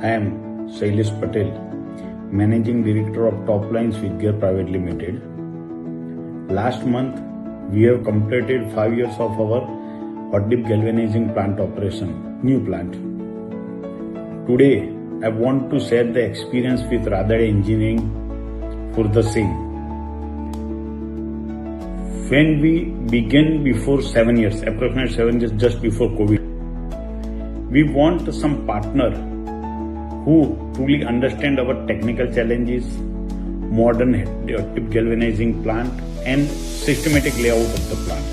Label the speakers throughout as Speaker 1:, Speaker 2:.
Speaker 1: I am Shailesh Patel, Managing Director of Topline Switchgear Private Limited. Last month, we have completed 5 years of our hot dip galvanizing plant operation, new plant. Today, I want to share the experience with Radade Engineering for the same. When we began before 7 years, approximately 7 years just before COVID, we want some partner who truly understand our technical challenges, modern hot dip galvanizing plant and systematic layout of the plant.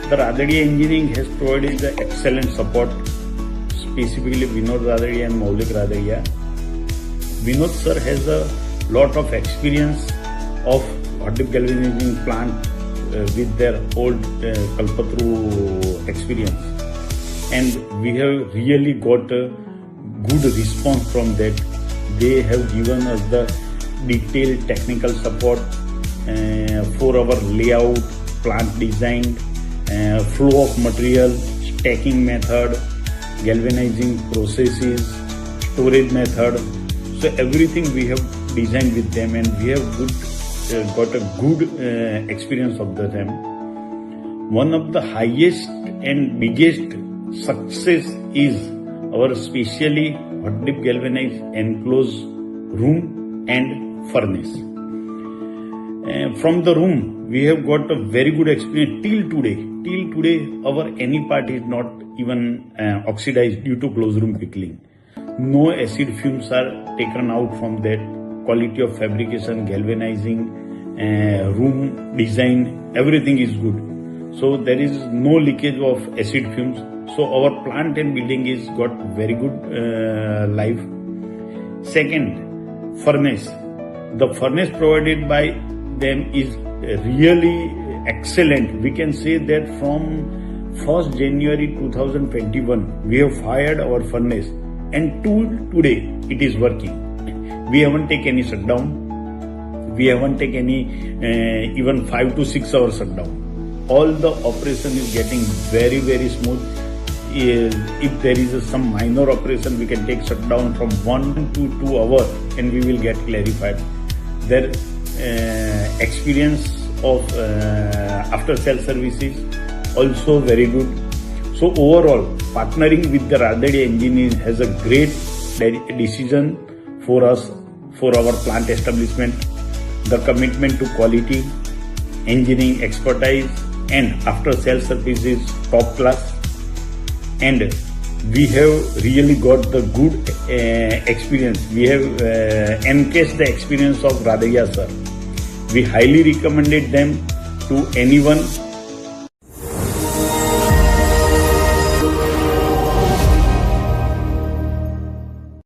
Speaker 1: The Radade Engineering has provided the excellent support, specifically Vinod Radade and Maulik Radade. Vinod sir has a lot of experience of hot dip galvanizing plant with their old Kalpatru experience, and we have really got a good response from that. They have given us the detailed technical support for our layout, plant design, flow of material, stacking method, galvanizing processes, storage method. So everything we have designed with them, and we have got a good experience of them. One of the highest and biggest success is our specially hot dip galvanized enclosed room and furnace. From the room, we have got a very good experience till today. Till today, our any part is not even oxidized due to closed room pickling. No acid fumes are taken out from that. Quality of fabrication, galvanizing, room design, everything is good. So there is no leakage of acid fumes. So our plant and building is got very good life. Second, furnace. The furnace provided by them is really excellent. We can say that from 1st January 2021, we have fired our furnace, and till today it is working. We haven't taken any shutdown. We haven't taken any even 5 to 6 hours shutdown. All the operation is getting very smooth. If there is some minor operation, we can take shutdown from 1 to 2 hours and we will get clarified. Their experience of after sales services also very good. So overall, partnering with the Radade Engineering has a great decision for us, for our plant establishment. The commitment to quality, engineering expertise and after sales services top class. And we have really got the good experience. We have encased the experience of Radade sir. We highly recommended them to anyone